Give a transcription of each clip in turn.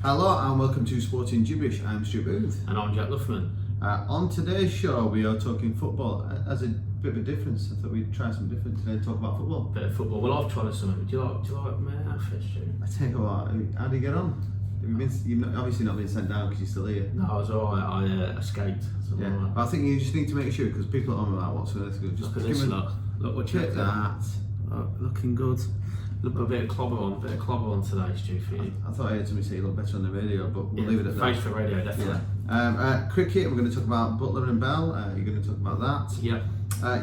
Hello and welcome to Sporting Jibberish. I'm Stu Booth. And I'm Jack Luffman. On today's show we are talking football. As a bit of a difference, I thought we'd try something different today and talk about football. Bit of football. Well, I've tried something. Do you like my outfit, Stu? I tell you what, how do you get on? You've obviously not been sent down because you're still here. No, I was alright. I escaped. So Yeah, but I think you just need to make sure because people are on about what's going to go. Just look at this. Look what you've that. Looking good. Look, a bit of clobber on today, Stu, for you. I thought I heard somebody say you look better on the radio, but we'll leave it at that. Face for radio, definitely. Yeah. Cricket, we're going to talk about Butler and Bell. You're going to talk about that. Yeah.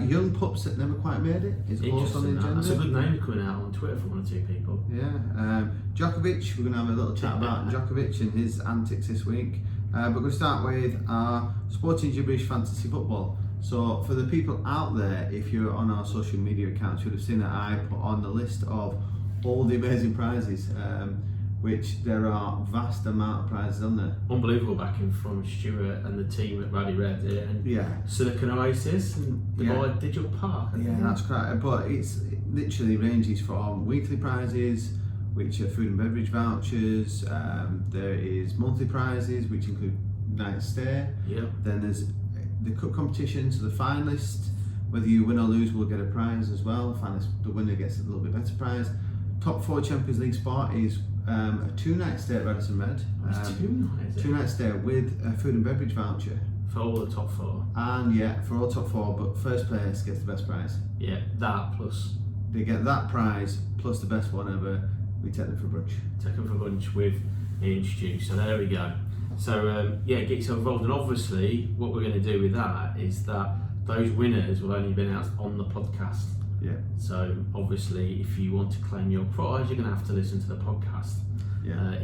Young pups that never quite made it is also on the agenda. That's a good name coming out on Twitter from one or two people. Yeah. Djokovic, we're going to have a little chat about Djokovic and his antics this week. But we're going to start with our Sporting Jibberish Fantasy Football. So for the people out there, if you're on our social media accounts, you'll have seen that I put on the list of all the amazing prizes, which there are vast amount of prizes on there. Unbelievable backing from Stuart and the team at Rally Red and Silicon Oasis and Dubai Digital Park. Yeah, that's correct. But it literally ranges from weekly prizes, which are food and beverage vouchers. There is monthly prizes, which include night stay. Yeah. Then there's the cup competition, so the finalist, whether you win or lose, will get a prize as well. The winner gets a little bit better prize. Top 4 Champions League spot is a 2-night stay at Radisson Red. Two-night stay with a food and beverage voucher. For all the top 4. And for all top 4, but first place gets the best prize. Yeah, that plus. They get that prize plus the best one ever. We take them for brunch. Take them for lunch with Ian Stew. So there we go. So get yourself involved, and obviously what we're going to do with that is that those winners will only be announced on the podcast. Yeah. So obviously, if you want to claim your prize, you're going to have to listen to the podcast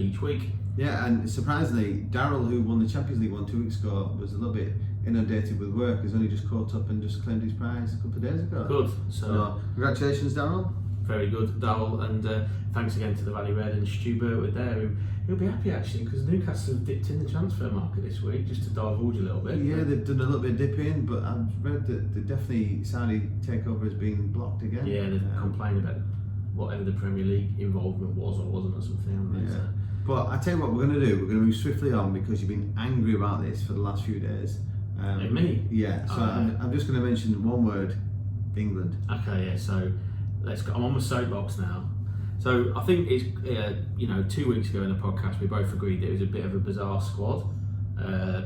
each week. Yeah, and surprisingly, Daryl, who won the Champions League 2 weeks ago, was a little bit inundated with work. He's only just caught up and just claimed his prize a couple of days ago. Good. So congratulations, Daryl. Very good, Daryl, and thanks again to the Valley Red and Stu Burt there. He'll be happy actually because Newcastle have dipped in the transfer market this week, just to divulge a little bit. Yeah, they've done a little bit of dip in, but I've read that definitely Saudi takeover has been blocked again. Yeah, they've complained about whatever the Premier League involvement was or wasn't or something. Haven't they? Yeah. But I tell you what we're going to do. We're going to move swiftly on because you've been angry about this for the last few days. Me? Yeah. So I'm just going to mention one word: England. Okay. Yeah. So let's go. I'm on my soapbox now. So I think it's 2 weeks ago in the podcast we both agreed that it was a bit of a bizarre squad,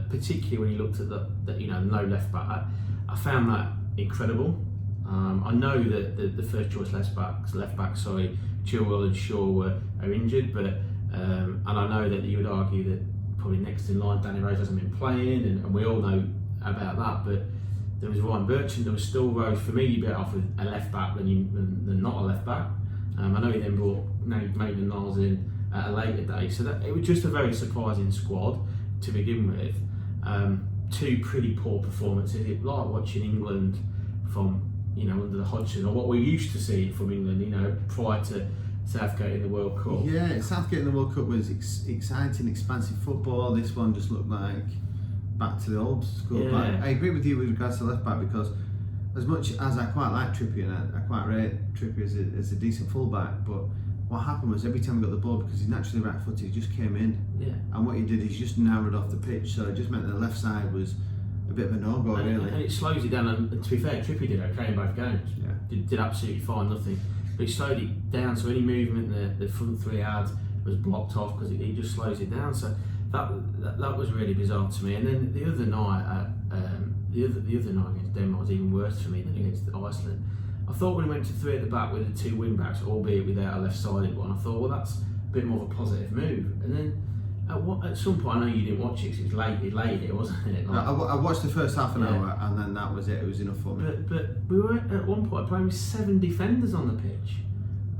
particularly when you looked at the no left back. I found that incredible. I know that the first choice left backs, Chilwell and Shaw are injured, but and I know that you would argue that probably next in line Danny Rose hasn't been playing, and we all know about that. But there was Ryan Bertrand, there was still Rose. For me, you're better off with a left back than not a left back. I know he then brought Maitland-Niles in at a later day, so that it was just a very surprising squad to begin with. 2 pretty poor performances. It's like watching England from under the Hodgson, or what we used to see from England, prior to Southgate in the World Cup. Yeah, Southgate in the World Cup was exciting, expansive football. This one just looked like back to the old school. Yeah. But I agree with you with regards to left back because as much as I quite like Trippier and I quite rate Trippier as a decent fullback, but what happened was every time he got the ball, because he's naturally right-footed, he just came in. Yeah. And what he did is just narrowed off the pitch, so it just meant that the left side was a bit of a no-go, really. And it slows it down, and to be fair, Trippier did okay in both games. Yeah. Did absolutely fine, nothing. But it slowed it down, so any movement the front 3 had was blocked off because he just slows it down. So that was really bizarre to me. And then the other night the other night against Denmark was even worse for me than against Iceland. I thought when we went to 3 at the back with the 2 wing backs, albeit without a left-sided one, I thought, well, that's a bit more of a positive move. And then at some point, I know you didn't watch it because it was late here, wasn't it? I watched the first half an hour and then that was it. It was enough for me. But we were at one point playing with 7 defenders on the pitch,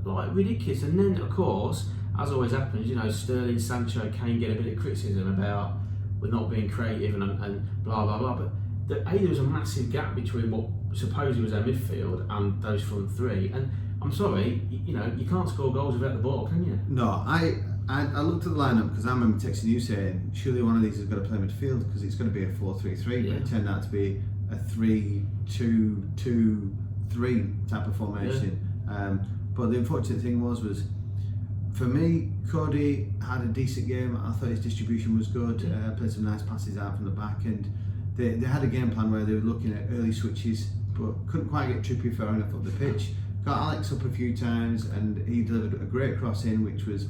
like ridiculous. And then, of course, as always happens, Sterling, Sancho, Kane get a bit of criticism about we're not being creative and blah blah blah. But there was a massive gap between what supposedly was our midfield and those front 3. And I'm sorry, you can't score goals without the ball, can you? No, I looked at the lineup because I remember texting you saying surely one of these has got to play midfield because it's going to be a 4-3-3, but it turned out to be a 3-2-2-3 type of formation. But the unfortunate thing was For me, Cody had a decent game. I thought his distribution was good. Played some nice passes out from the back, and they had a game plan where they were looking at early switches, but couldn't quite get Trippier far enough up the pitch. Got Alex up a few times, and he delivered a great cross in, which was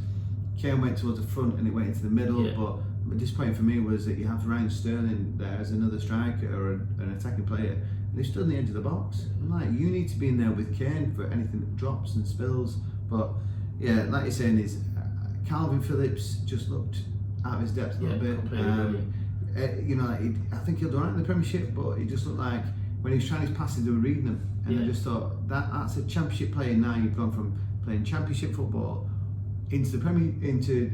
Kane went towards the front and it went into the middle. Yeah. But disappointing for me was that you have Ryan Sterling there as another striker or an attacking player, and he stood on the edge of the box. I'm like, you need to be in there with Kane for anything that drops and spills. But yeah, like you're saying, is Calvin Phillips just looked out of his depth a little bit. You know, I think he'll do alright in the Premiership, but he just looked like when he was trying his passes, they were reading them, and I just thought that's a Championship player. Now you've gone from playing Championship football into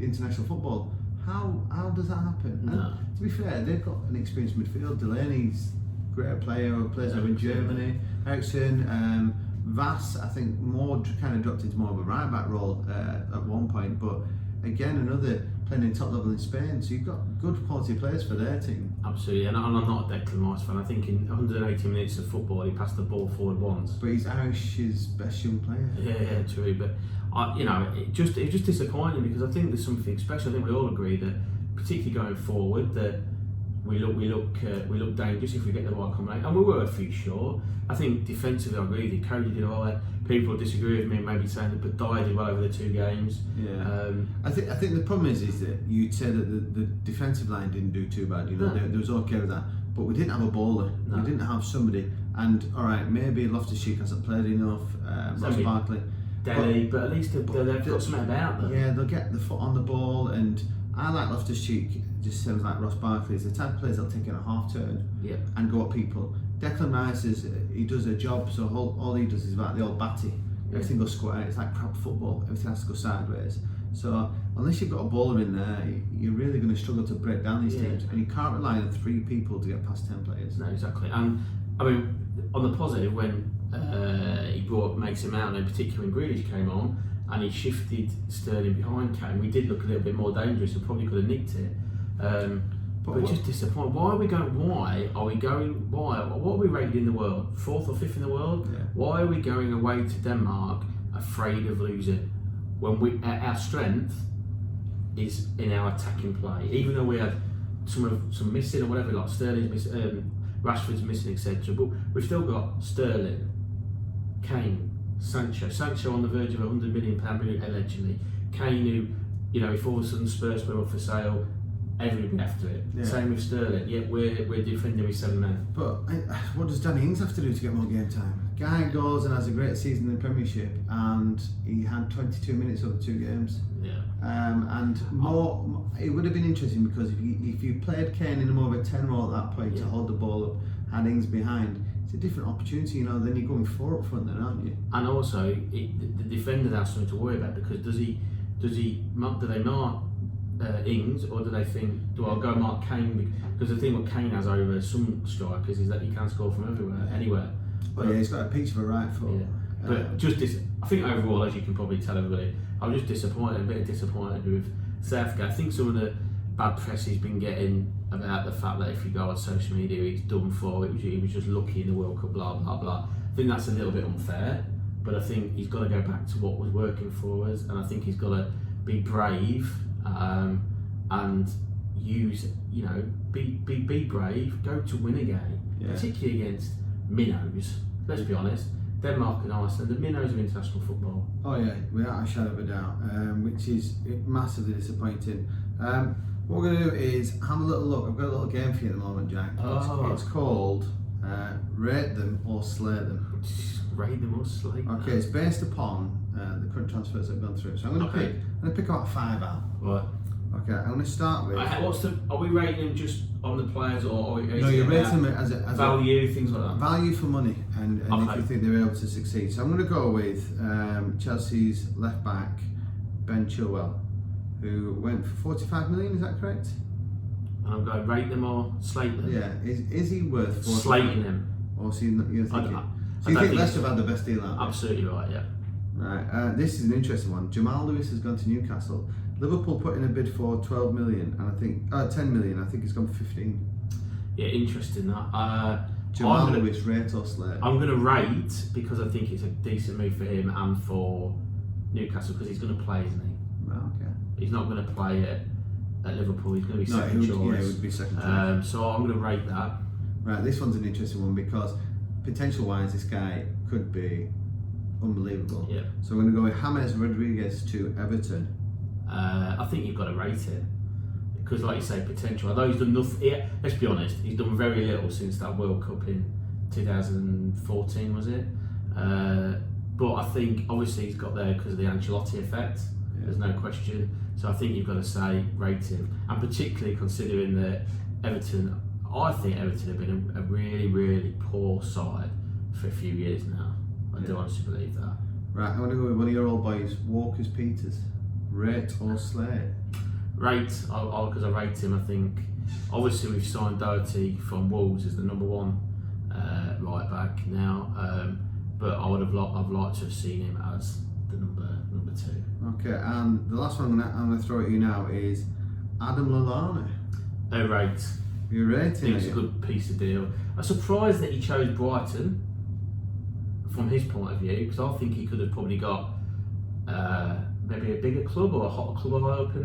international football. How does that happen? No. And to be fair, they've got an experienced midfield. Delaney's a great player who plays over in Germany. Ericsson, Vass, I think more kind of dropped into more of a right back role at one point, but again another playing in top level in Spain. So you've got good quality players for their team. Absolutely, and I'm not a Declan Rice fan. I think in 180 minutes of football, he passed the ball forward once. But he's Irish's best young player. Yeah, true. But it just disappointing because I think there's something special. I think we all agree that, particularly going forward, that we look dangerous if we get the right combination. And we were a few short. I think defensively, I agree with you. Cody did all right. People disagree with me, maybe saying that, but Dyer did well over the 2 games. Yeah. I think the problem is that you'd say that the defensive line didn't do too bad. You know, there was okay with that, but we didn't have a bowler. No. We didn't have somebody. And all right, maybe Loftus-Cheek hasn't played enough. Ross Barkley, Delhi, but at least they've got something about them. Yeah, they'll get the foot on the ball, and I like Loftus-Cheek. Just sounds like Ross Barkley is the type of players that'll take in a half turn and go at people. Declan Rice he does a job, so all he does is like the old batty. Everything goes square. It's like crap football. Everything has to go sideways. So unless you've got a bowler in there, you're really going to struggle to break down these teams, and you can't rely on 3 people to get past 10 players. No, exactly. And I mean, on the positive, when he makes him out, and in particular when Grealish came on and he shifted Sterling behind Kane, we did look a little bit more dangerous and probably could have nicked it. But just disappointed. What are we rated in the world? 4th or 5th in the world? Yeah. Why are we going away to Denmark afraid of losing when our strength is in our attacking play? Even though we had some missing or whatever, like Sterling's missing, Rashford's missing, etc. But we've still got Sterling, Kane, Sancho on the verge of £100 million allegedly. Kane, who, if all of a sudden Spurs were up for sale, everybody be after it. Yeah. Same with Sterling. Yet we're defending with 7 men. But what does Danny Ings have to do to get more game time? Guy goes and has a great season in the Premiership, and he had 22 minutes over 2 games. Yeah. And more, it would have been interesting because if you played Kane in a more of a 10 role at that point to hold the ball up, had Ings behind, it's a different opportunity. Then you're going 4 up front, then, aren't you? And also, the defender has something to worry about because do they mark Ings, or do they think, I'll go mark Kane? Because the thing what Kane has over some strikers is that he can score from anywhere. But he's got a peach of a right foot. Yeah. But I think overall, as you can probably tell everybody, I'm just disappointed, a bit disappointed with Southgate. I think some of the bad press he's been getting about the fact that if you go on social media, he's done for, he was just lucky in the World Cup, blah, blah, blah. I think that's a little bit unfair, but I think he's got to go back to what was working for us, and I think he's got to be brave and use, be brave, go to win a game, particularly against minnows. Let's be honest, Denmark and Iceland, the minnows of international football. Oh yeah, without a shadow of a doubt, which is massively disappointing. What we're going to do is have a little look. I've got a little game for you at the moment, Jack. It's called Rate Them or Slay Them. Rate them or slay them. Okay, it's based upon the current transfers that I've gone through. So I'm going to pick about 5 out. Right. Okay, I'm going to start with. Are we rating them just on the players, or you're rating them as value, things like that? Value for money, and if you think they're able to succeed. So I'm going to go with Chelsea's left back Ben Chilwell, who went for 45 million. Is that correct? And I'm going to rate them or slate them. Yeah, is he worth 45? Slating them. Or so you're thinking? So you think Leicester have had the best deal out? Absolutely right. Yeah. Right. This is an interesting one. Jamal Lewis has gone to Newcastle. Liverpool put in a bid for 12 million, and I think 10 million. I think it's gone for 15. Yeah, interesting that. Jamal Lewis, rate or slate? I'm going to rate because I think it's a decent move for him and for Newcastle because he's going to play, isn't he? Right, okay. He's not going to play at Liverpool. He's going to be No, second choice. Yeah, it would be second choice. So I'm going to rate that. Right, this one's an interesting one because potential-wise, this guy could be unbelievable. Yeah. So we're going to go with James Rodriguez to Everton. I think you've got to rate it because, like you say, potential. Although he's done nothing. Yeah, let's be honest, he's done very little since that World Cup in 2014, was it? But I think obviously he's got there because of the Ancelotti effect. Yeah. There's no question. So I think you've got to say rate him, and particularly considering that Everton. I think Everton have been a really, really poor side for a few years now. I do honestly believe that. Right, I'm going to go with one of your old boys, Walker's Peters. Rate or slate? Rate, because I rate him. I think obviously we've signed Doherty from Wolves as the number one right back now, but I've liked to have seen him as the number two. Okay, and the last one I'm going to throw at you now is Adam Lallana. Rate. You're rating. I think it's a good piece of deal. I'm surprised that he chose Brighton from his point of view because I think he could have probably got maybe a bigger club or a hotter club high up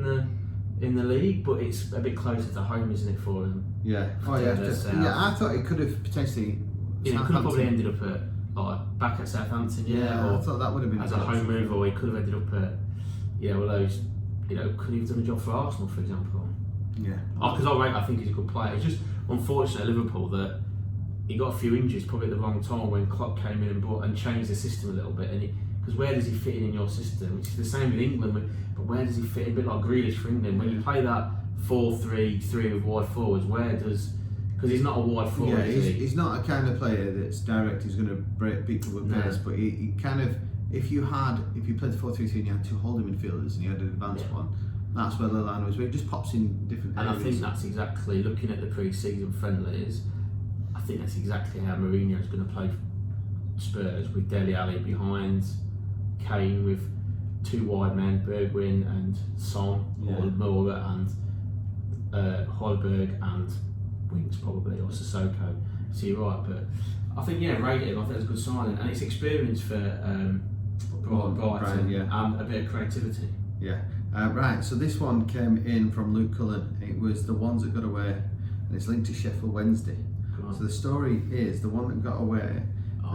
in the league, but it's a bit closer to home, isn't it, for him? Yeah. Oh yeah. I thought it could have potentially. Yeah, he could have probably ended up at back at Southampton. Yeah. Or I thought that would have been as a home move, or he could have ended up at all those. Could he have done a job for Arsenal, for example? Yeah. Because I think he's a good player. It's just unfortunate at Liverpool that he got a few injuries probably at the wrong time when Klopp came in and changed the system a little bit. Because where does he fit in your system? Which is the same with England, but where does he fit in? A bit like Grealish for England. When you play that 4-3-3 with wide forwards, because he's not a wide forward. Yeah, he's not a kind of player that's direct. He's going to break people with pace, but he kind of. If you played 4-3-3 and you had two holding midfielders and you had an advanced one. That's where Lallana was. Where it just pops in different areas. And I think that's exactly, looking at the pre-season friendlies, I think that's exactly how Mourinho is going to play Spurs, with Dele Alli behind Kane, with two wide men, Bergwijn and Son, or Moura and Højbjerg and wings probably, or Sissoko. So you're right, but I think rate him. I think it's a good signing, and it's experience for Brighton, and a bit of creativity. Yeah. Right, so this one came in from Luke Cullen. It was the ones that got away, and it's linked to Sheffield Wednesday. So the story is the one that got away.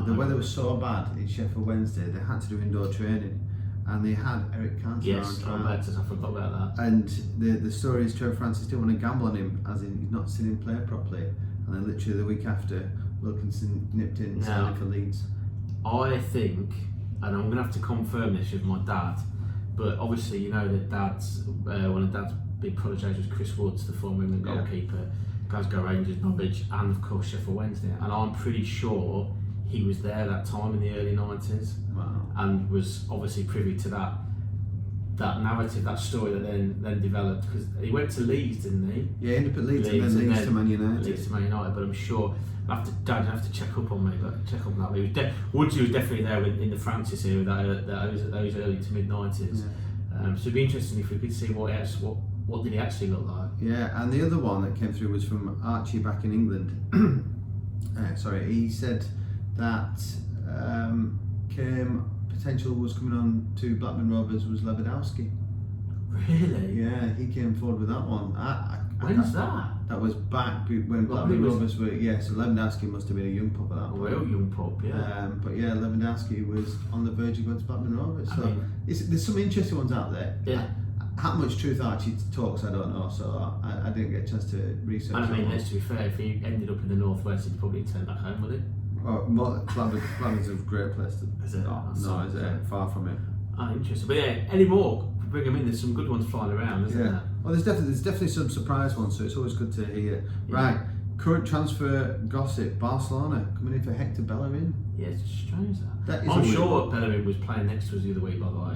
The weather was so bad in Sheffield Wednesday, they had to do indoor training, and they had Eric Cantona Yes, on trial. I forgot about that. And the story is Trevor Francis didn't want to gamble on him, as in he's not seen him play properly. And then literally the week after, Wilkinson nipped in signing for Leeds. I think, and I'm going to have to confirm this with my dad, but obviously that Dad's one of Dad's big protégés was Chris Woods, the former England goalkeeper, Glasgow Rangers, Norwich, and of course Sheffield Wednesday. And I'm pretty sure he was there that time in the early 90s. Wow. And was obviously privy to that narrative, that story that then developed, because he went to Leeds, didn't he? Yeah, he ended up at Leeds and then Leeds to Man United. Leeds to Man United, but I'm sure Dad have to check up on me, but check up on that. Woods was definitely there in the Francis era, those early to mid 90s. Yeah. So it'd be interesting if we could see what did he actually look like. Yeah, and the other one that came through was from Archie back in England. He said that potential was coming on to Blackburn Rovers was Lewandowski. Really? Yeah, he came forward with that one. When's that? That was back when Blackburn Rovers were. Yeah, so Lewandowski must have been a young pup at that point. Real young pup, yeah. But yeah, Lewandowski was on the verge of going to Blackburn Rovers. So there's some interesting ones out there. Yeah. How much truth Archie talks, I don't know. So I didn't get a chance to research. And I mean, let's be fair, if he ended up in the northwest, he'd probably turn back home, would he? Blackburn's a great place to. Is it? No, is it? Far from it. Interesting. But yeah, any more? Bring them in. There's some good ones flying around, isn't there? Well, there's definitely some surprise ones, so it's always good to hear. Yeah. Right, current transfer gossip: Barcelona coming in for Hector Bellerin. Yeah, it's strange that. I'm sure Bellerin was playing next to us the other week, by the way.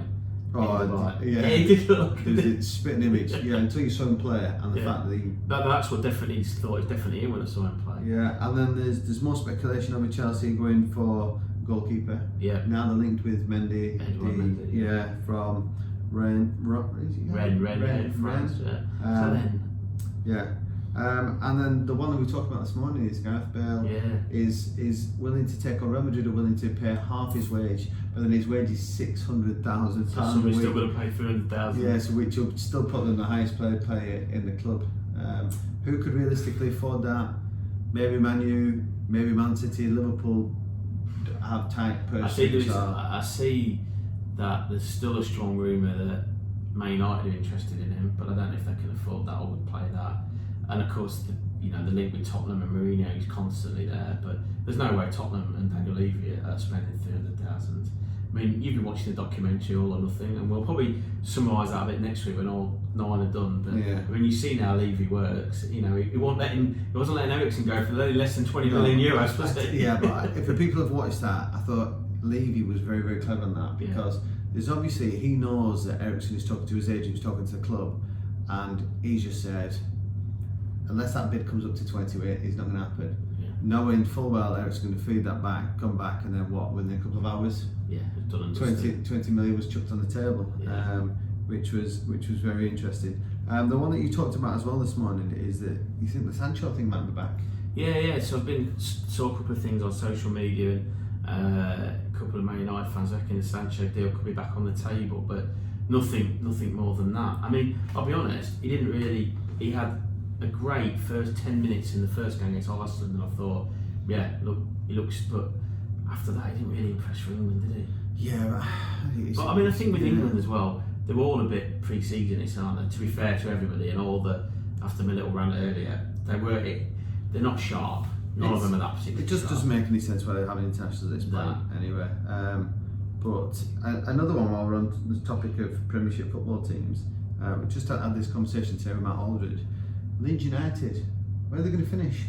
Oh, yeah. He did look. It's spitting image. Yeah, until you saw him play, and the fact that that's what definitely thought is definitely in when I saw him play. Yeah, and then there's more speculation over Chelsea going for goalkeeper. Yeah. Now they're linked with Mendy. Mendy. Yeah, from Rennes, France. Yeah. So then. Yeah. And then the one that we talked about this morning is Gareth Bale is willing to take on Real Madrid, are willing to pay half his wage, but then his wage is £600,000. So somebody's still going to pay £300,000. Yeah, so which will still put them the highest paid player in the club. Who could realistically afford that? Maybe Man U, maybe Man City, Liverpool have tight purse strings. I see that there's still a strong rumour that Man United are interested in him, but I don't know if they can afford that or would play that. And of course, the link with Tottenham and Mourinho is constantly there, but there's no way Tottenham and Daniel Levy are spending £300,000. I mean, you've been watching the documentary All or Nothing, and we'll probably summarise that a bit next week when all 9 are done. But when you see how Levy works, he wasn't letting Eriksen go for less than €20 million, was he? Yeah, but if the people have watched that, I thought Levy was very, very clever on that, because there's obviously, he knows that Eriksen is talking to his agent, he's talking to the club, and he's just said, unless that bid comes up to 28, it's not going to happen. Yeah. Knowing full well Eriksen's going to feed that back, come back, and then within a couple of hours, 20 million was chucked on the table, which was very interesting. The one that you talked about as well this morning is that you think the Sancho thing might be back. Yeah. So I've saw a couple of things on social media, and a couple of Man United fans reckon the Sancho deal could be back on the table, but nothing more than that. I mean, I'll be honest, he had a great first 10 minutes in the first game against Arsenal, and I thought, he looks, but after that he didn't really impress for England, did he? Yeah, but I mean, I think with England as well, they were all a bit pre-seasonists, aren't they? To be fair to everybody, and after my little rant earlier, they're not sharp. None of them are that particularly. It just sharp. doesn't make any sense why they're having internationals at this point, anyway. But another one, while we're on the topic of Premiership football teams, we just had this conversation today with Matt Aldridge. Leeds United, where are they going to finish?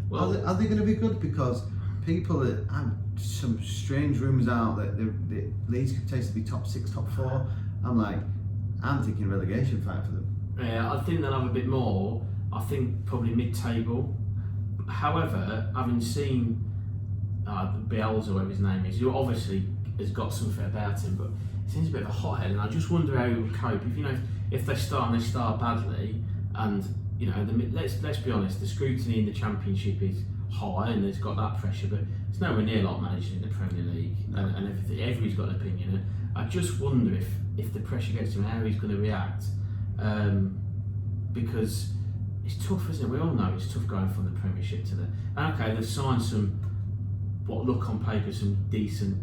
Well, are they going to be good? Because people have some strange rumours out that the Leeds could potentially be top 6, top 4. I'm thinking relegation fight for them. Yeah, I think they'll have a bit more. I think probably mid-table. However, having seen Bielsa, whatever his name is, who obviously has got something about him, but he seems a bit of a hothead, and I just wonder how he will cope. If they start badly, and let's be honest, the scrutiny in the Championship is high, and there's got that pressure, but it's nowhere near like managing in the Premier League and everything. Everybody's got an opinion, and I just wonder if the pressure gets to him, how he's going to react, because it's tough, isn't it? We all know it's tough going from the Premiership to they've signed some, what look on paper, some decent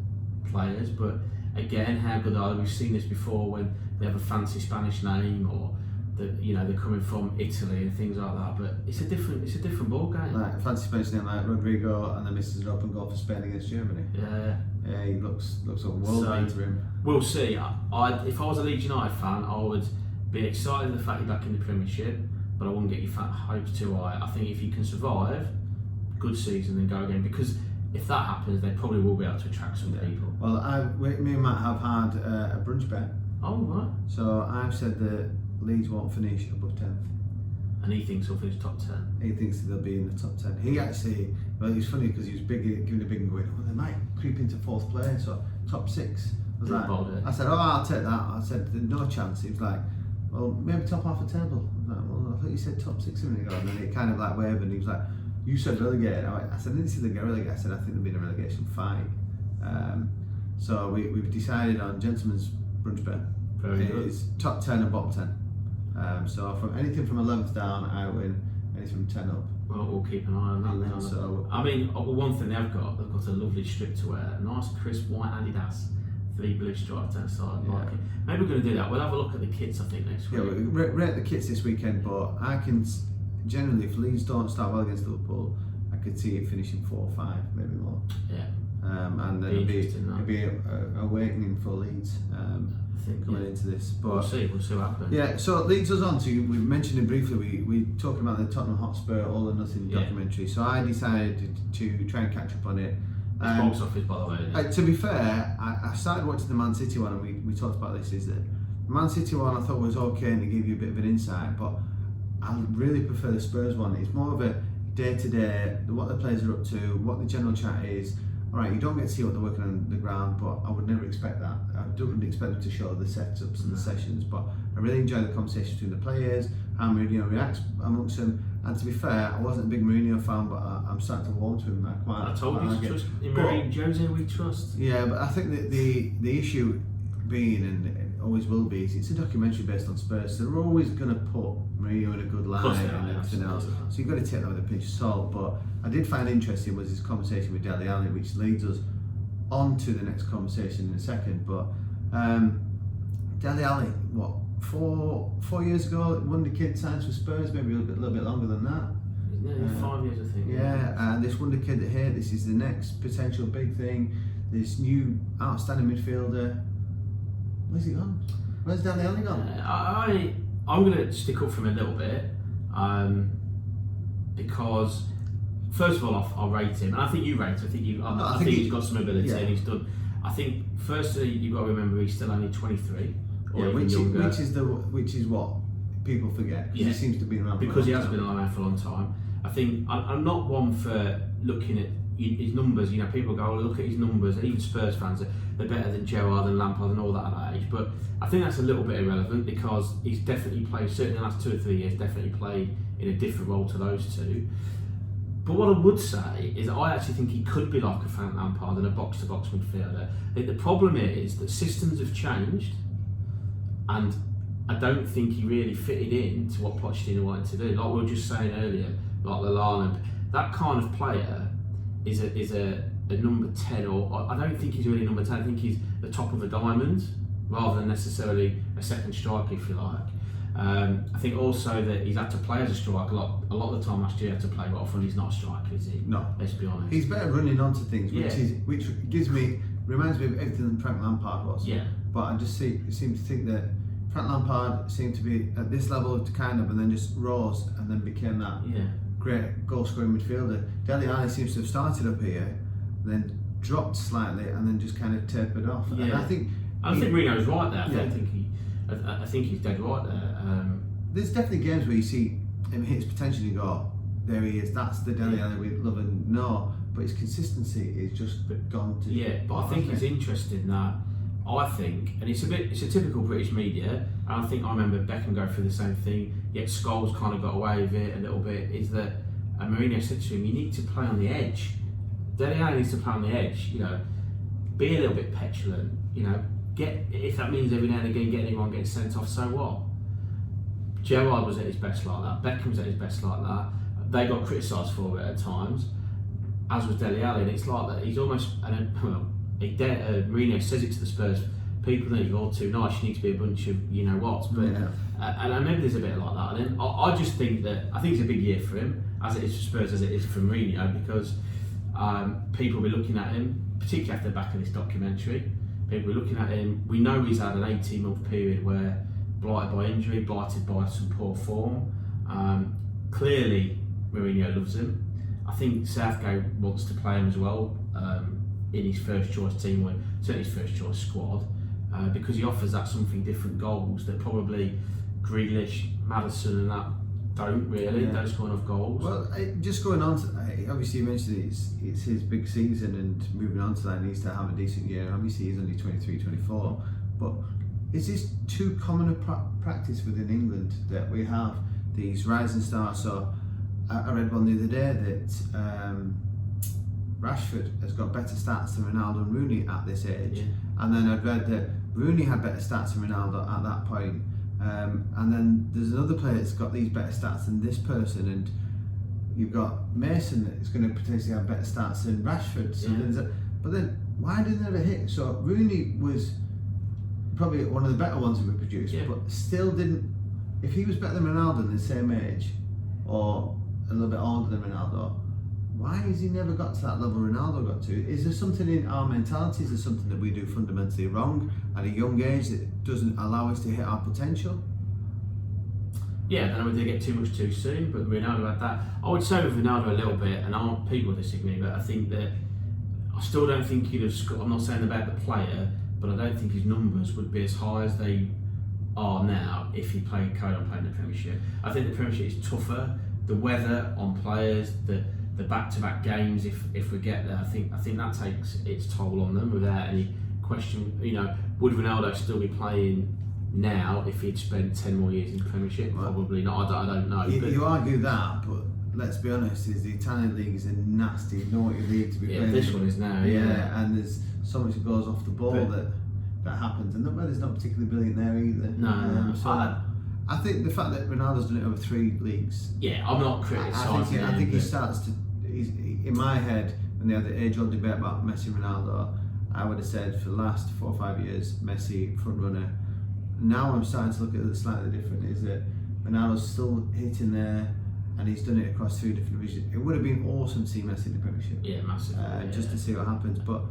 players, but again, how good are they? We've seen this before when they have a fancy Spanish name, or they're coming from Italy and things like that. But it's a different ball game. Like fancy Spanish name like Rodrigo, and then misses an open goal for Spain against Germany. Yeah, he looks a world beater him. We'll see. If I was a Leeds United fan, I would be excited at the fact you're back in the Premiership, but I wouldn't get your hopes too high. I think if you can survive, good season, then go again, because if that happens, they probably will be able to attract some people. Well, me and Matt have had a brunch bet. Oh, right. So I've said that Leeds won't finish above 10th. And he thinks he'll finish top 10. He thinks that they'll be in the top 10. He actually, it was funny because he was giving a big going, they might creep into 4th place or top 6. I said, I'll take that. I said, there's no chance. He was like, well, maybe top half the table. I was like, well, I thought you said top 6 a minute ago. And then it kind of wavered, and he was like, you said relegated. I said, I didn't see them get relegated. I said, I think there'll be a relegation fight. So we've decided on gentlemen's brunch bet. It's top 10 and bottom 10. So from anything from 11th down, I win. Anything from 10 up. Well, we'll keep an eye on that. So, I mean, one thing they've got a lovely strip to wear. A nice crisp white Adidas, 3 blue stripes down the side. Yeah. Like it. Maybe we're going to do that. We'll have a look at the kits, I think, next week. Yeah, we'll rate the kits this weekend, but I can generally, if Leeds don't start well against Liverpool, I could see it finishing 4 or 5, maybe more. Yeah. And then it'll be an awakening for Leeds coming into this. But we'll see what happens. Yeah, so it leads us on to, we mentioned it briefly, we talking about the Tottenham Hotspur All or Nothing documentary. So I decided to try and catch up on it. Box office, by the way. To be fair, I started watching the Man City one, and we talked about this, is that the Man City one I thought was okay and it gave you a bit of an insight, but I really prefer the Spurs one. It's more of a day-to-day, what the players are up to, what the general chat is, all right, you don't get to see what they're working on the ground, but I would never expect that. I don't expect them to show the setups and the sessions, but I really enjoy the conversation between the players, how Mourinho reacts amongst them. And to be fair, I wasn't a big Mourinho fan, but I'm starting to warm to him. I told you to trust in Mourinho. Jose, we trust. Yeah, but I think that the issue being, and it always will be, is it's a documentary based on Spurs, so they're always going to put Mourinho in a good light and everything else. So you've got to take that with a pinch of salt. But I did find interesting was his conversation with Dele Alli, which leads us on to the next conversation in a second. But Dele Alli, what, 4 years ago, wonder kid signs for Spurs, maybe a little bit longer than that. Yeah, 5 years, I think. Yeah, and this wonder kid here, this is the next potential big thing. This new outstanding midfielder. Where's he gone? Where's Dele Alli gone? I'm going to stick up for him a little bit because, first of all, I rate him, and I think you rate him. I think he's got some ability, and he's done. I think firstly you've got to remember he's still only 23. Yeah, which is what people forget. Because he seems to be around. Because he has been around for a long time. I think I'm not one for looking at his numbers. You know, people go, look at his numbers. Even Spurs fans, they're better than Gerrard and Lampard and all that at that age. But I think that's a little bit irrelevant because he's definitely played, certainly in the last 2 or 3 years, definitely played in a different role to those two. But what I would say is that I actually think he could be like a Frank Lampard and a box-to-box midfielder. The problem is that systems have changed, and I don't think he really fitted in to what Pochettino wanted to do. Like we were just saying earlier, like Lallana, that kind of player is a number 10, or I don't think he's really number 10. I think he's the top of a diamond rather than necessarily a second striker, if you like. I think also that he's had to play as a striker a lot of the time last year. He had to play, but often he's not a striker, is he? No. Let's be honest. He's better running onto things, which reminds me of everything Frank Lampard was. Yeah. But I just seem to think that Frank Lampard seemed to be at this level and then just rose and then became that great goal-scoring midfielder. Dele Alli seems to have started up here, then dropped slightly, and then just kind of tapered off. Yeah. And I think Mourinho's right there. I think he's dead right there. There's definitely games where you see him hit his potential and you go, there he is, that's the Dele Alli we love and know, but his consistency is just gone to... Yeah, but I think it's interesting that I think, and it's a typical British media, and I think I remember Beckham going through the same thing, yet Scholes kind of got away with it a little bit, is that Mourinho said to him, you need to play on the edge. Dele Alli needs to play on the edge, you know, be a little bit petulant, you know, if that means every now and again getting anyone getting sent off, so what? Gerrard was at his best like that, Beckham was at his best like that, they got criticised for it at times, as was Dele Alli, and it's like that, he's almost, Mourinho says it to the Spurs people, that you're all too nice, you need to be a bunch of you know what, but and maybe there's a bit like that, and then I just think it's a big year for him, as it is for Spurs, as it is for Mourinho, because people will be looking at him, particularly after the back of this documentary, people will be looking at him, we know he's had an 18-month period where blighted by injury, blighted by some poor form, clearly Mourinho loves him. I think Southgate wants to play him as well in his first choice team, or certainly his first choice squad, because he offers that something different goals that probably Grealish, Maddison and that don't really, don't score enough goals. Well, just going on to obviously you mentioned it's his big season, and moving on to that, he needs to have a decent year. Obviously he's only 23, 24, but is this too common a practice within England that we have these rising stars? So I read one the other day that Rashford has got better stats than Ronaldo and Rooney at this age, and then I'd read that Rooney had better stats than Ronaldo at that point, and then there's another player that's got these better stats than this person, and you've got Mason that's going to potentially have better stats than Rashford. So but then why did they never hit? So Rooney was probably one of the better ones that we produced, but still didn't. If he was better than Ronaldo in the same age, or a little bit older than Ronaldo, why has he never got to that level Ronaldo got to? Is there something in our mentality? Is there something that we do fundamentally wrong at a young age that doesn't allow us to hit our potential? Yeah, I don't know whether they get too much too soon, but Ronaldo had that. I would say with Ronaldo a little bit, and people disagree, but I think that I still don't think he'd have scored. I'm not saying about the player, but I don't think his numbers would be as high as they are now if he carried on playing the Premiership. I think the Premiership is tougher. The weather on players, the the back-to-back games. If we get there, I think that takes its toll on them without any question. You know, would Ronaldo still be playing now if he'd spent 10 more years in the Premiership? Probably not. I don't know. You argue that, but let's be honest, the Italian league is a nasty, naughty league to be playing. This one is now. Yeah, and there's so much that goes off the ball that happens, and the weather's not particularly brilliant there either. No. So I think the fact that Ronaldo's done it over 3 leagues. Yeah, I'm not criticising him. I think he starts to. In my head, when they had the age-old debate about Messi and Ronaldo, I would have said for the last 4 or 5 years, Messi front runner. Now I'm starting to look at it slightly different. Is that Ronaldo's still hitting there, and he's done it across 3 different divisions. It would have been awesome to see Messi in the Premiership. Yeah, massively. Just to see what happens. But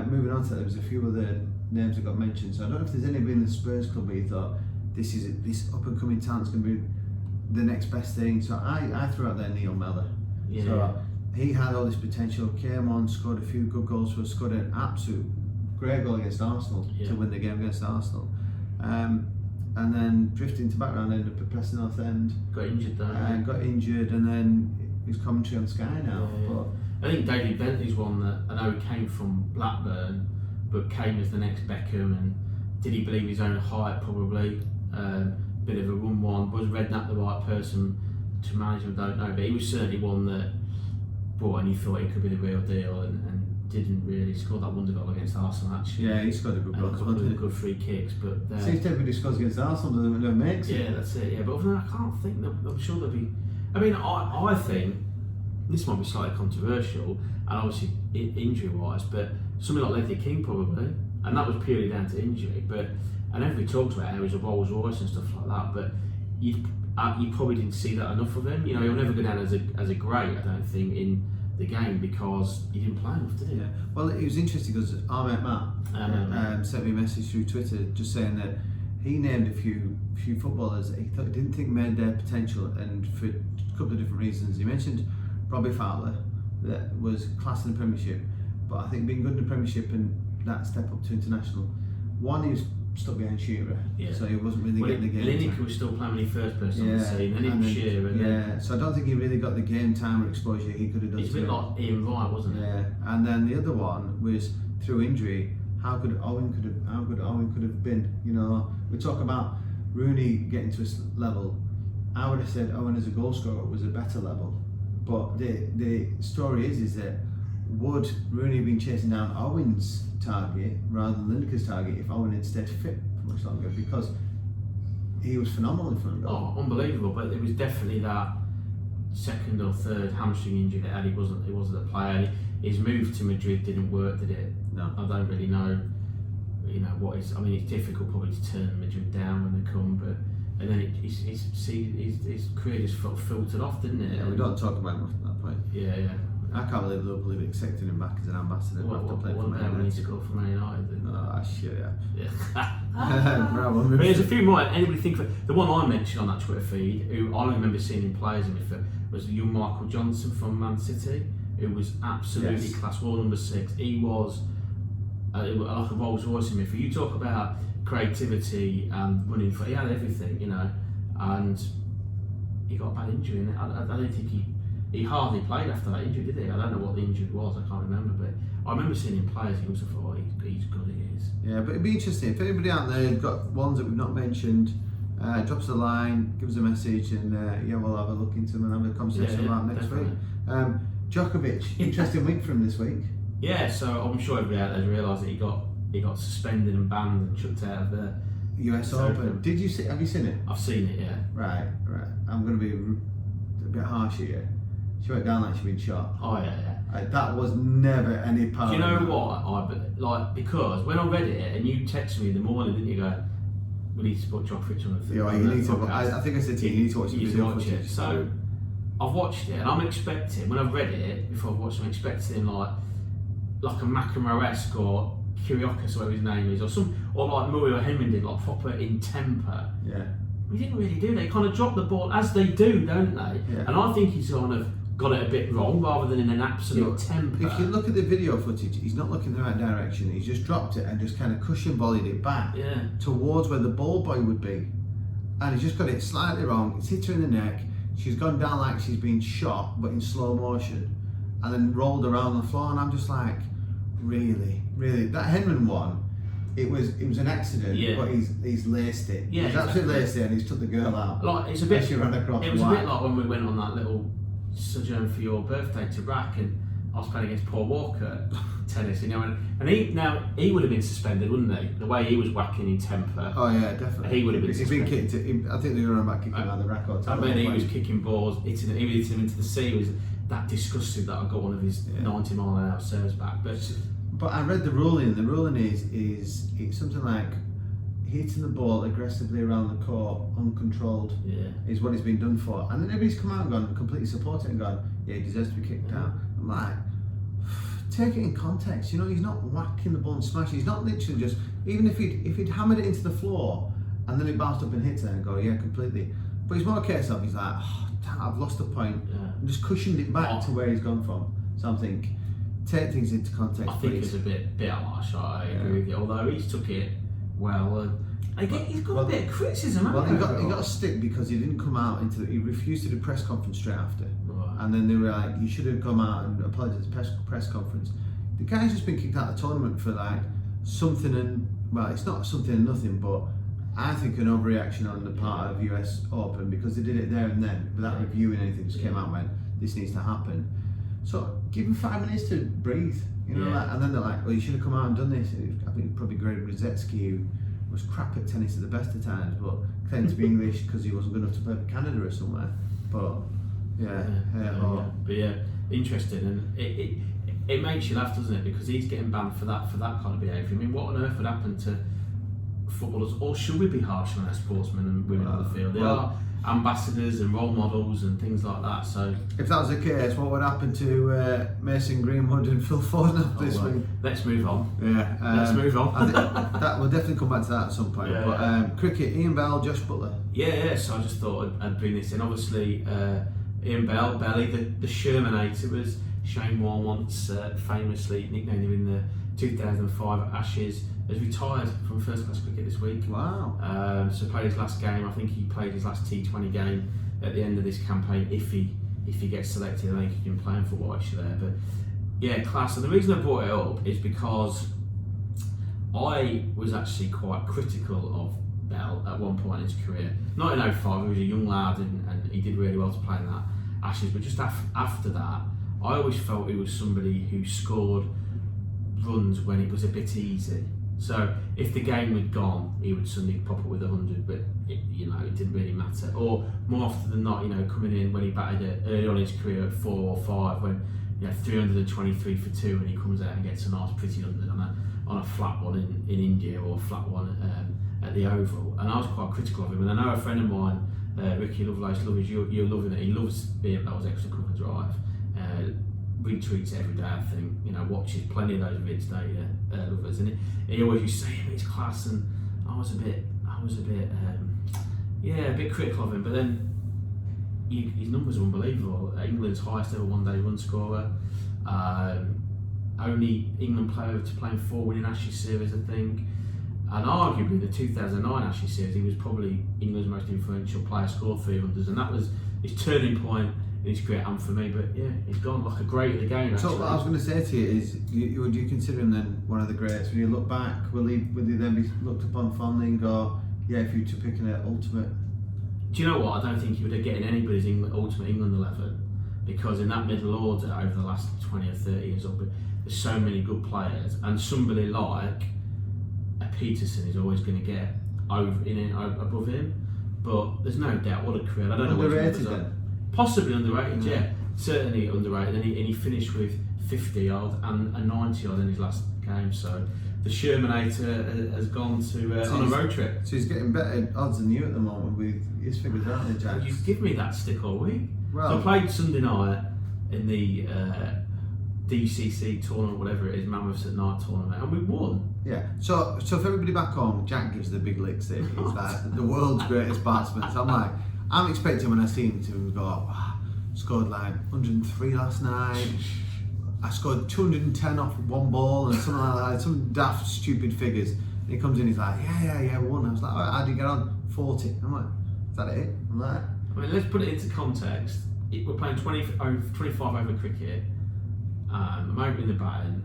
moving on to that, there was a few other names that got mentioned. So I don't know if there's anybody in the Spurs club where you thought this up and coming talent's going to be the next best thing. So I threw out there Neil Mellor. Yeah. So he had all this potential, came on, scored a few good goals for us, scored an absolute great goal against Arsenal to win the game against Arsenal. And then drifting to background, ended up at Preston North End. Got injured though. Got injured, and then he's commentary on Sky now. Yeah. But I think David Bentley's one that I know he came from Blackburn, but came as the next Beckham. And did he believe his own height? Probably. Bit of a run one. Was Redknapp the right person to manage him? Don't know, but he was certainly one that brought and he thought he could be the real deal, and didn't really score that wonder goal against Arsenal actually. Yeah, he scored a good goal. A couple of good free kicks, but seems everybody scores against Arsenal, doesn't makes it. Yeah, that's it. Yeah, but other than that, I can't think. I'm sure there'll be. I mean, I think this might be slightly controversial, and obviously injury-wise, but something like Ledley King probably, and that was purely down to injury. But and everybody talks about areas of Rolls Royce and stuff like that, but you probably didn't see that enough of him. You know, he'll never go down as a great, I don't think, in the game because he didn't play enough, did he? Yeah. Well, it was interesting because our mate Matt sent me a message through Twitter just saying that he named a few footballers he didn't think made their potential, and for a couple of different reasons. He mentioned Robbie Fowler, that was class in the Premiership, but I think being good in the Premiership and that step up to international, one, he was stuck behind Shearer, so he wasn't really getting the game. Lineker was still playing when he first person on the scene, then it was Shearer. So I don't think he really got the game time or exposure he could have done. It's a bit like Ian Wright, wasn't it? Yeah, and then the other one was through injury. How good Owen could have been. You know, we talk about Rooney getting to his level. I would have said Owen as a goal scorer was a better level, but the story is that would Rooney have been chasing down Owen's target rather than Lineker's target if Owen had stayed fit for much longer, because he was phenomenal in front of goal. Oh, unbelievable! But it was definitely that second or third hamstring injury that he wasn't a player. His move to Madrid didn't work, did it? No. I don't really know. You know what is? I mean, it's difficult probably to turn Madrid down when they come, but and then his career just filtered off, didn't it? Yeah, we don't talk about him at that point. Yeah. I can't believe Liverpool accepted him back as an ambassador after playing for Man United. To go for Man United. Oh, shit, yeah. But there's a few more. Anybody think of the one I mentioned on that Twitter feed, who I remember seeing him players in for, was young Michael Johnson from Man City, who was absolutely class. World number 6. He was like a Rolls Royce in midfield. You talk about creativity and running for. He had everything, you know, and he got a bad injury. And I don't think he hardly played after that injury, did he? I don't know what the injury was, I can't remember, but I remember seeing him play as he was thought, he's good, he is. Yeah, but it'd be interesting, if anybody out there has got ones that we've not mentioned, drop us a line, give us a message, and we'll have a look into them and have a conversation about next week. Djokovic, interesting week for him this week. Yeah, so I'm sure everybody out there has realised that he got suspended and banned and chucked out of the US Open. Have you seen it? I've seen it, yeah. Right. I'm going to be a bit harsh here. She went down like she'd been shot. Oh yeah. That was never any part. Do you know what? Because when I read it and you texted me in the morning, didn't you go, we need to put Djokovic on the Yeah, you need to. I think I said to you, you need to watch the video footage. So I've watched it and I'm expecting, when I've read it before I've watched it, I'm expecting like a McEnroe-esque or Kyrgios, whatever his name is, or like Murray or Henman did, like proper in temper. Yeah. We didn't really do. They kind of drop the ball as they do, don't they? Yeah. And I think he's kind of got it a bit wrong rather than in an absolute temper. If you look at the video footage, he's not looking in the right direction. He's just dropped it and just kind of cushion volleyed it back towards where the ball boy would be. And he's just got it slightly wrong. It's hit her in the neck. She's gone down like she's been shot, but in slow motion. and then rolled around on the floor, and I'm just like, really, that Henman one. It was an accident, but he's laced it. Yeah, he's absolutely laced it, and he's took the girl out. Like it's a bit. She ran across. It was a bit like when we went on that little sojourn for your birthday to Rack, and I was playing against Paul Walker tennis, you know, and he would have been suspended, wouldn't he? The way he was whacking in temper. Oh yeah, definitely. He would have been suspended. He's been kicked. I think they were about kicking out the record. I mean, he was kicking balls, he was hitting him into the sea. He was that disgusted that I got one of his 90-mile-an-hour serves back, But I read the ruling. The ruling is it's something like hitting the ball aggressively around the court, uncontrolled, is what he's been done for. And then everybody's come out and gone, completely supported it and gone, yeah, he deserves to be kicked out. I'm like, take it in context. You know, he's not whacking the ball and smashing. He's not literally just, even if he'd hammered it into the floor and then it bounced up and hit it and go, yeah, completely. But it's more a case of he's like, oh, damn, I've lost the point. And just cushioned it back to where he's gone from. So I'm thinking, take things into context. I think it's a bit harsh. I agree with you. Although he's took it well. He's got a bit of criticism. Well, he got a stick because he didn't come out he refused to do press conference straight after. Right. And then they were like, you should have come out and apologised at the press conference. The guy's just been kicked out of the tournament for like something and well, it's not something and nothing, but I think an overreaction on the part of US Open because they did it there and then without reviewing anything. Just came out when this needs to happen. So give him 5 minutes to breathe, you know, and then they're like, well, you should have come out and done this. I think probably Greg Rosetsky, who was crap at tennis at the best of times, but claimed to be English because he wasn't good enough to play for Canada or somewhere. But but interesting, and it makes you laugh, doesn't it? Because he's getting banned for that kind of behaviour. I mean, what on earth would happen to footballers, or should we be harsh on our sportsmen and women on the field? They are ambassadors and role models and things like that. So if that was the case, what would happen to Mason Greenwood and Phil Foden this week? Let's move on. Let's move on. I think that we'll definitely come back to that at some point. But cricket, Ian Bell, Josh Butler. So I just thought I'd bring this in. Obviously, Ian Bell, Belly, the Shermanator, as Shane Warne once famously nicknamed him in the 2005 Ashes, has retired from first class cricket this week. Wow. So played his last game. I think he played his last T20 game at the end of this campaign. If he gets selected, I think he can play for Warwickshire there. But yeah, class. And the reason I brought it up is because I was actually quite critical of Bell at one point in his career. Not in 05, he was a young lad and he did really well to play in that Ashes. But just after that, I always felt he was somebody who scored runs when it was a bit easy. So if the game had gone, he would suddenly pop up with 100, but it didn't really matter. Or more often than not, coming in when he batted it early on in his career at 4 or 5, when 323 for 2, and he comes out and gets a nice pretty 100 on a flat one in India or a flat one at the Oval. And I was quite critical of him. And I know a friend of mine, Ricky Lovelace, you're loving it. He loves being that was extra cover drive. Retweets every day, I think, watches plenty of those vids, don't you, Lovers? And he always used to say it's class, and I was a bit critical of him. But then his numbers are unbelievable. England's highest ever one-day run scorer. Only England player to play in 4 winning Ashes series, I think. And arguably the 2009 Ashes series, he was probably England's most influential player, scored 300s, and that was his turning point in his career. And for me, but he's gone like a great at the game. So what I was going to say to you is, would you consider him then one of the greats? When you look back, will he then be looked upon fondly and go, yeah, if you were to pick an ultimate? Do you know what? I don't think he would have getting anybody's ultimate England 11, because in that middle order over the last 20 or 30 years, there's so many good players, and somebody like a Peterson is always going to get above him. But there's no doubt, what a career. I don't know what his numbers are. Possibly underrated, certainly underrated. And he finished with 50 odd and 90 odd in his last game. So the Shermanator has gone to on a road trip. So he's getting better odds than you at the moment with his figures, aren't they, Jack? You've given me that stick all week. Well, so I played Sunday night in the DCC tournament, whatever it is, Mammoths at Night tournament, and we won. Yeah. So for everybody back home, Jack gives the big licks there. He's like the world's greatest batsman. So I'm expecting when I see him to go, wow, scored like 103 last night. I scored 210 off one ball and something like that, some daft, stupid figures. And he comes in, he's like, yeah, won. I was like, all right, how did you get on? 40. I'm like, is that it? I'm like, I mean, let's put it into context. We're playing 25 over cricket. I'm opening the batting,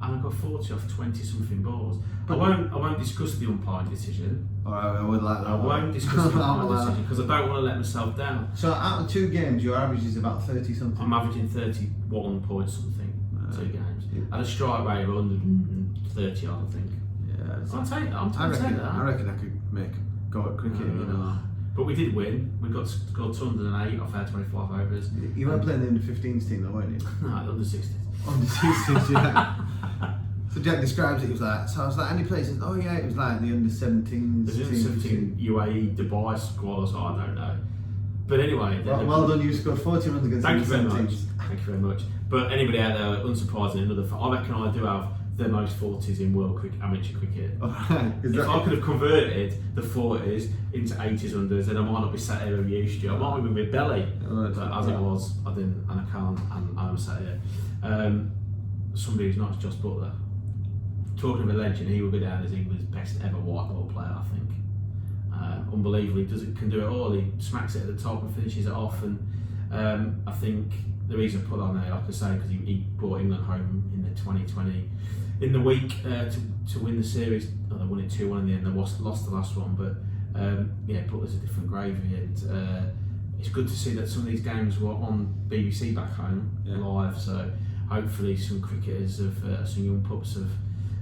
and I got 40 off 20 something balls. I But- won't discuss the umpiring decision. Alright, I would like that. I won't discuss the I would umpiring like decision because I don't want to let myself down. So out of 2 games, your average is about 30 something. I'm averaging 31 points something, 2 games. Yeah. And a strike rate of 130 odd, I think. Yeah, I'll take that. I I'll take reckon. that. I reckon I could make a go at cricket. You know. But we did win. We got scored 208 off our 25 overs. You were playing the under 15s team though, weren't you? No, the under 60s. Under 16s, yeah. So Jack describes it, he was like, so I was like, any places? Oh yeah, it was like the under 17s. The under 17 UAE Dubai squad or something, I don't know. But anyway. Well done, you scored 40 runs against Thank you the very under much. 17s. Thank you very much. But anybody out there, unsurprisingly, I reckon I do have the most 40s in world amateur cricket. Alright, If I could have converted the 40s into 80s unders, then I might not be sat here with you, Stu. I might be with my belly. But as it was, I didn't, and I can't, and I'm sat here. Somebody who's not as Josh Butler. Talking of a legend, he will go down as England's best ever white ball player, I think. Unbelievably, can do it all. He smacks it at the top and finishes it off. And I think the reason I put on there, like I say, because he brought England home in the 2020 in the week to win the series. Oh, they won it 2-1 in the end. They lost the last one, but yeah, Butler's a different gravy, and it's good to see that some of these games were on BBC back home live. So hopefully, some cricketers some young pups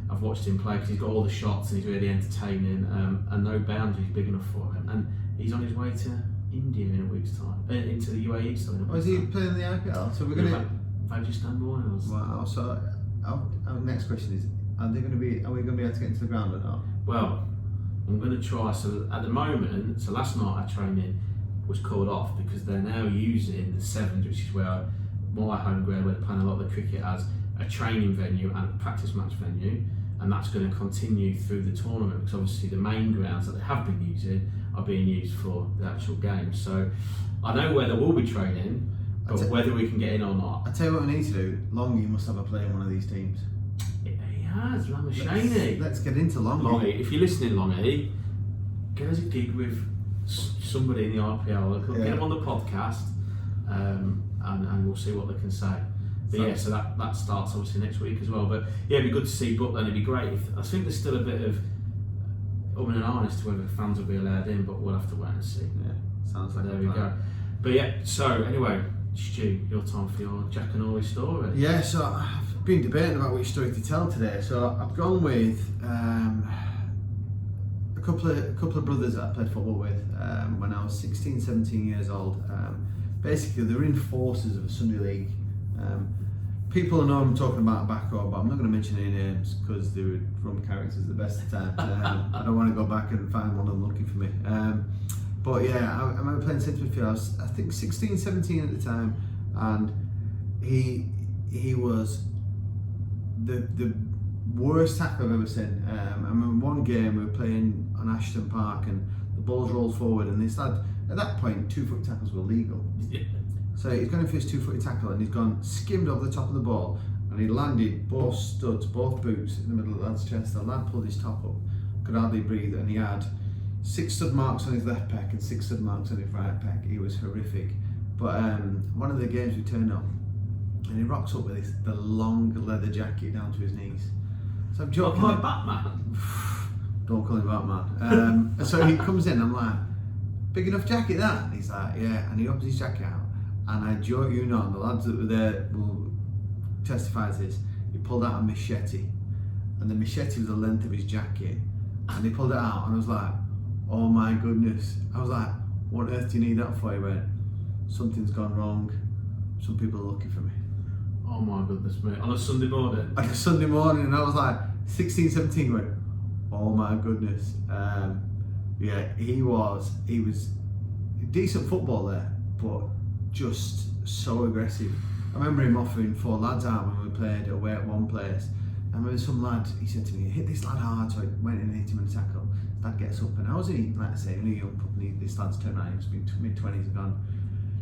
have watched him play because he's got all the shots and he's really entertaining, and no boundaries big enough for him. And he's on his way to India in a week's time, into the UAE. So Oh, is he playing the IPL? So we're going to. Pakistan Royals. Wow. So our next question is: Are we going to be able to get into the ground or not? Well, I'm going to try. So at the moment, so last night our training was called off because they're now using the Sevens, which is where my home ground, where they're playing a lot of the cricket, as a training venue and a practice match venue, and that's going to continue through the tournament because obviously the main grounds that they have been using are being used for the actual game. So I know where there will be training, but whether we can get in or not. I tell you what we need to do. Longy must have a play in one of these teams. He has, Ramashaney. Let's get into Longy. Longy, if you're listening, Longy, get us a gig with somebody in the IPL. Get them on the podcast, and we'll see what they can say. But yeah, so that starts obviously next week as well. But yeah, it'd be good to see Butler, and it'd be great. I think there's still a bit of and ahhing as to whether fans will be allowed in, but we'll have to wait and see. Yeah, sounds like there we go. But yeah, so anyway, Stu, your time for your Jack and Ori story. Yeah, so I've been debating about which story to tell today. So I've gone with a couple of brothers that I played football with when I was 16, 17 years old. Basically, they were in forces of a Sunday league. People know I'm talking about back row, but I'm not going to mention any names because they were from characters at the best of times. I don't want to go back and find one of them looking for me. But yeah, I remember playing centre midfield. I was, I think, 16, 17 at the time, and he was the worst tackle I've ever seen. I remember one game we were playing on Ashton Park, and the ball's rolled forward, and this lad, at that point, 2-foot tackles were legal. So he's going for his 2-foot tackle, and he's gone skimmed over the top of the ball, and he landed both studs, both boots in the middle of the lad's chest. The lad pulled his top up, could hardly breathe, and he had 6 stud marks on his left pec and 6 stud marks on his right pec. He was horrific. But one of the games we turned up, and he rocks up with the long leather jacket down to his knees. So I'm joking. Like Batman. Don't call him Batman. So he comes in, I'm like, big enough jacket that? And he's like, yeah. And he opens his jacket out, and I joke you not, and the lads that were there will testify to this, he pulled out a machete, and the machete was the length of his jacket, and he pulled it out, and I was like, oh my goodness. I was like, what on earth do you need that for? He went, something's gone wrong, some people are looking for me. Oh my goodness me, on a Sunday morning? On a Sunday morning, and I was like 16, 17 going, oh my goodness. Yeah, he was a decent footballer, but just so aggressive. I remember him offering 4 lads out when we played away at one place. I remember some lad, he said to me, hit this lad hard, so I went in and hit him in a tackle. His dad gets up, and I was only, like I say, only a young pup, and this lad's turned around, he's been mid-20s and gone,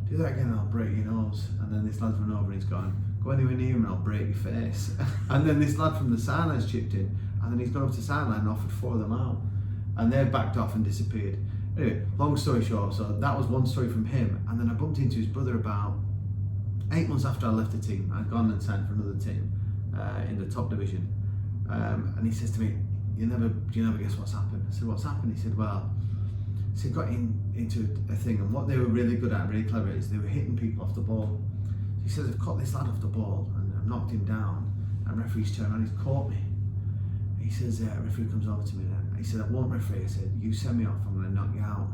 do that again and I'll break your nose. And then this lad's run over and he's gone, go anywhere near him and I'll break your face. And then this lad from the sidelines chipped in, and then he's gone up to the sideline and offered 4 of them out. And they backed off and disappeared. Anyway, long story short, so that was one story from him, and then I bumped into his brother about 8 months after I left the team, I'd gone and signed for another team in the top division. And he says to me, you never guess what's happened? I said, what's happened? He said, well, he got into a thing, and what they were really good at, really clever, is they were hitting people off the ball. He says, I've caught this lad off the ball and I've knocked him down, and referee's turned around, he's caught me. He says, referee comes over to me then. He said, I won't referee. I said, you send me off, I'm going to knock you out.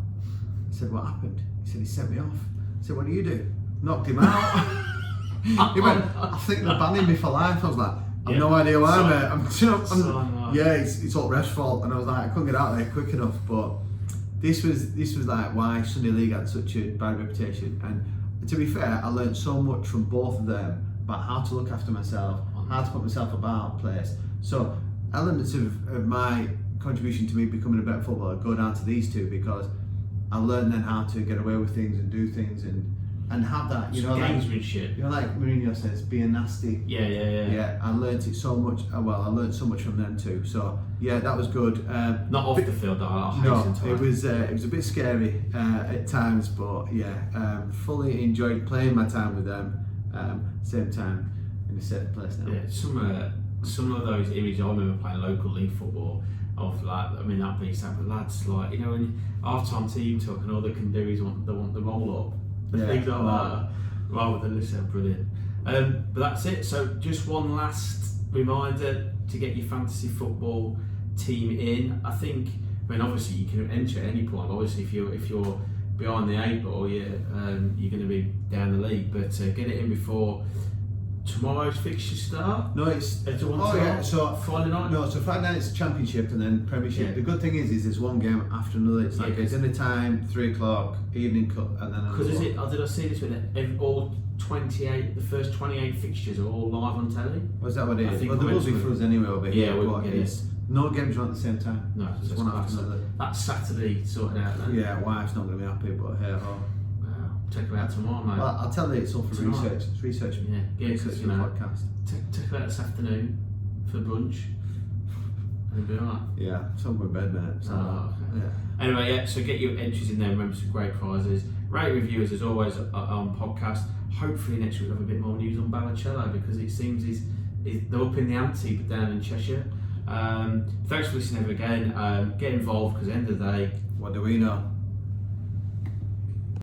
I said, what happened? He said, he sent me off. I said, what do you do? Knocked him out. He went, I think they're banning me for life. I was like, I've no idea why, mate. Yeah, it's all ref's fault. And I was like, I couldn't get out there quick enough. But this was like why Sunday League had such a bad reputation. And to be fair, I learned so much from both of them about how to look after myself, how to put myself about place. So elements of my contribution to me becoming a better footballer go down to these two, because I learned then how to get away with things and do things and have that, gamesmanship. Like Mourinho says, being nasty. Yeah. I learned it so much. Well, I learned so much from them too. So yeah, that was good. Not off the field, though. No, it was a bit scary at times, but yeah, fully enjoyed playing my time with them. Same time in a safe place now. Yeah, some of those images I remember playing local league football of, like, I mean, that being said, but lads, like, you know, when half-time team talk and all they can do is they want the roll up. Things like that, rather than listen. Brilliant. But that's it. So just one last reminder to get your fantasy football team in. I mean, obviously you can enter at any point. Obviously, if you're behind the 8 ball, you're going to be down the league. But get it in before tomorrow's fixture start. No, it's so Friday night. No, so Friday night it's Championship and then Premiership. Yeah. The good thing is there's one game after another. It's like it's dinner time, 3 o'clock, evening cup, and then. Because did I see this with all 28? The first 28 fixtures are all live on telly. Was that what it is? Well, there will be for us anyway over here. Yeah, no games run at the same time. No, just one after another. That's Saturday sorted out then. Yeah, wife's not going to be happy, but hey ho. Check it out tomorrow, mate. Well, I'll tell you, it's all for research. It's research. Yeah, research for the podcast. Check it out this afternoon for brunch. And be alright. Yeah, so I'm going to bed, mate. So, okay. Yeah. Anyway, so get your entries in there. Remember, some great prizes. Rate reviewers as always on podcast. Hopefully next week we'll have a bit more news on Balotelli, because it seems they're up in the ante, but down in Cheshire. Thanks for listening again. Get involved, because at the end of the day, what do we know?